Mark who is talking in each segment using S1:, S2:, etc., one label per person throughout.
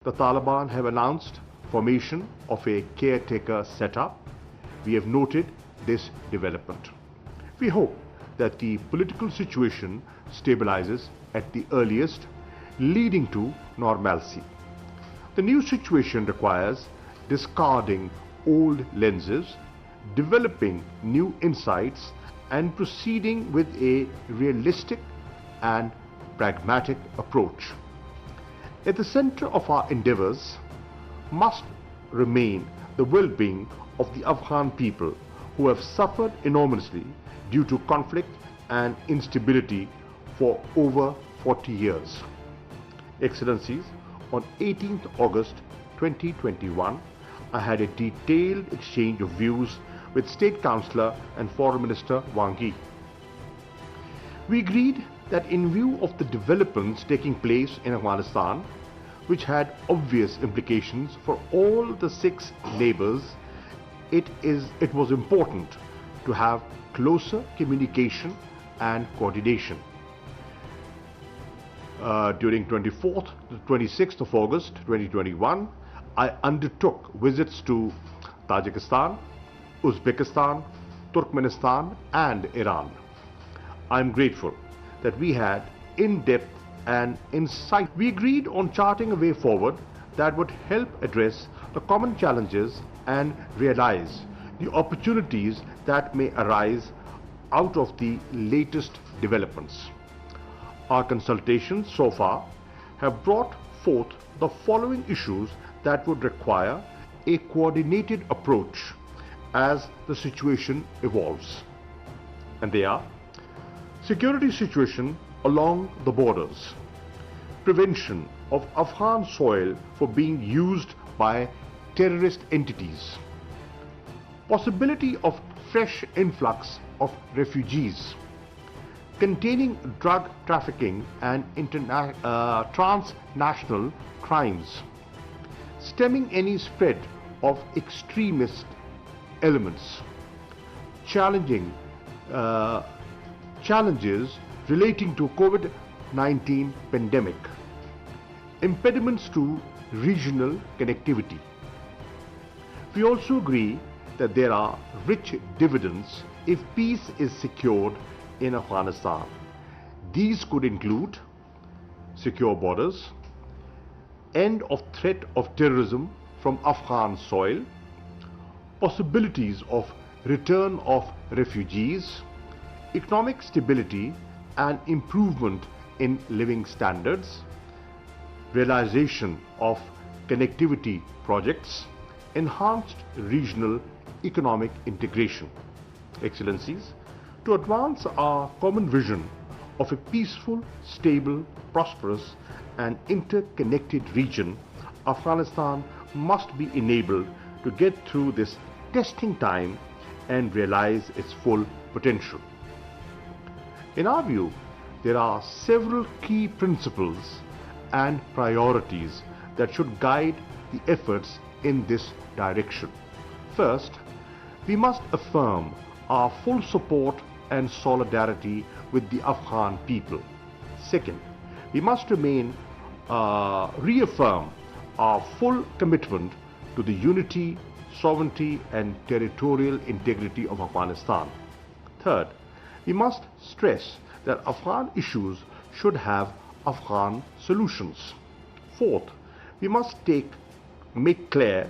S1: The Taliban have announced formation of a caretaker setup. We have noted this development. We hope that the political situation stabilizes at the earliest, leading to normalcy. The new situation requires discarding old lenses, developing new insights, and proceeding with a realistic and pragmatic approach. At the center of our endeavors must remain the well-being of the Afghan people who have suffered enormously due to conflict and instability for over 40 years. Excellencies, on 18th August 2021, I had a detailed exchange of views with State Councillor and Foreign Minister Wang Yi. We agreed that in view of the developments taking place in Afghanistan, which had obvious implications for all the 6 neighbors, it was important to have closer communication and coordination. During 24th to 26th of August 2021, I undertook visits to Tajikistan, Uzbekistan, Turkmenistan and Iran. I am grateful that we had in-depth and insight. We agreed on charting a way forward that would help address the common challenges and realize the opportunities that may arise out of the latest developments. Our consultations so far have brought forth the following issues that would require a coordinated approach as the situation evolves. And they are: security situation along the borders, prevention of Afghan soil for being used by terrorist entities, possibility of fresh influx of refugees, containing drug trafficking and transnational crimes, stemming any spread of extremist elements, challenges relating to COVID-19 pandemic, impediments to regional connectivity. We also agree that there are rich dividends if peace is secured in Afghanistan. These could include secure borders, end of threat of terrorism from Afghan soil, possibilities of return of refugees, economic stability and improvement in living standards, realization of connectivity projects, enhanced regional economic integration. Excellencies, to advance our common vision of a peaceful, stable, prosperous and interconnected region, Afghanistan must be enabled to get through this testing time and realize its full potential. In our view, there are several key principles and priorities that should guide the efforts in this direction. First, we must affirm our full support and solidarity with the Afghan people. Second, we must reaffirm our full commitment to the unity, sovereignty and territorial integrity of Afghanistan. Third, we must stress that Afghan issues should have Afghan solutions. Fourth, we must make clear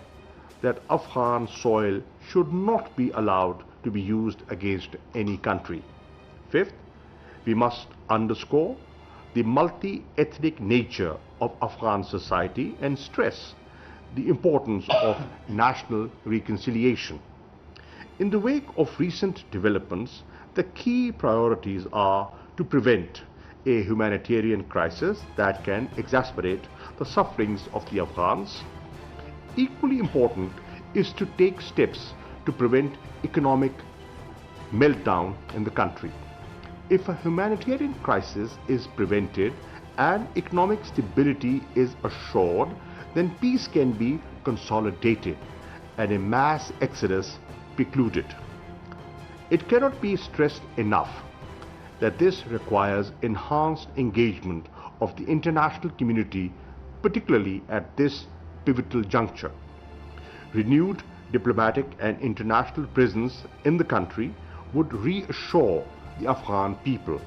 S1: that Afghan soil should not be allowed to be used against any country. Fifth, we must underscore the multi-ethnic nature of Afghan society and stress the importance of national reconciliation. In the wake of recent developments, the key priorities are to prevent a humanitarian crisis that can exacerbate the sufferings of the Afghans. Equally important is to take steps to prevent economic meltdown in the country. If a humanitarian crisis is prevented and economic stability is assured, then peace can be consolidated and a mass exodus precluded. It cannot be stressed enough that this requires enhanced engagement of the international community particularly at this pivotal juncture. Renewed diplomatic and international presence in the country would reassure the Afghan people.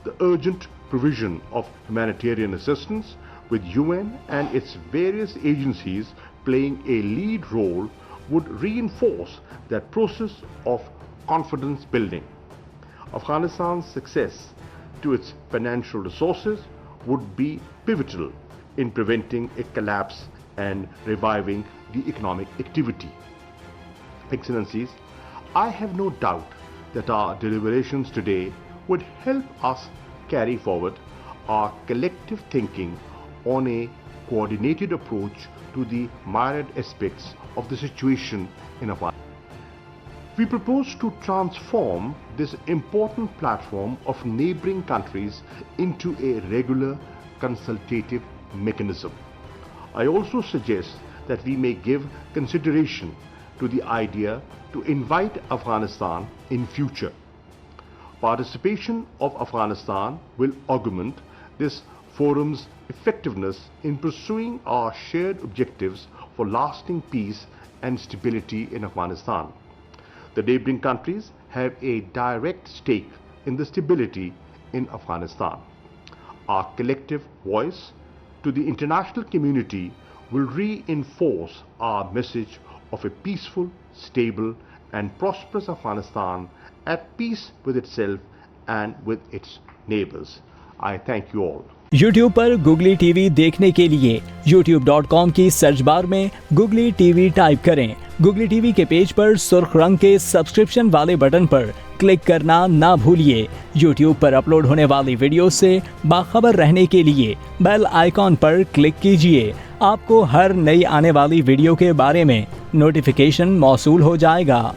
S1: The urgent provision of humanitarian assistance, with UN and its various agencies playing a lead role, would reinforce that process of confidence building. Afghanistan's success to its financial resources would be pivotal in preventing a collapse and reviving the economic activity. Excellencies, I have no doubt that our deliberations today would help us carry forward our collective thinking on a coordinated approach to the myriad aspects of the situation in Afghanistan. We propose to transform this important platform of neighboring countries into a regular consultative mechanism. I also suggest that we may give consideration to the idea to invite Afghanistan in future. Participation of Afghanistan will augment this forum's effectiveness in pursuing our shared objectives for lasting peace and stability in Afghanistan. The neighboring countries have a direct stake in the stability in Afghanistan. Our collective voice to the international community will reinforce our message of a peaceful, stable and prosperous Afghanistan at peace with itself and with its neighbors. I thank you all.
S2: YouTube पर Googly TV देखने के लिए youtube.com की search bar में Googly TV type करें। Googly TV के page पर सुर्ख रंग के सब्सक्रिप्शन वाले बटन पर क्लिक करना ना भूलिए। YouTube पर अपलोड होने वाली वीडियो से बाखबर रहने के लिए बेल आइकॉन पर क्लिक कीजिए। आपको हर नई आने वाली वीडियो के बारे में नोटिफिकेशन मौसूल हो जाएगा।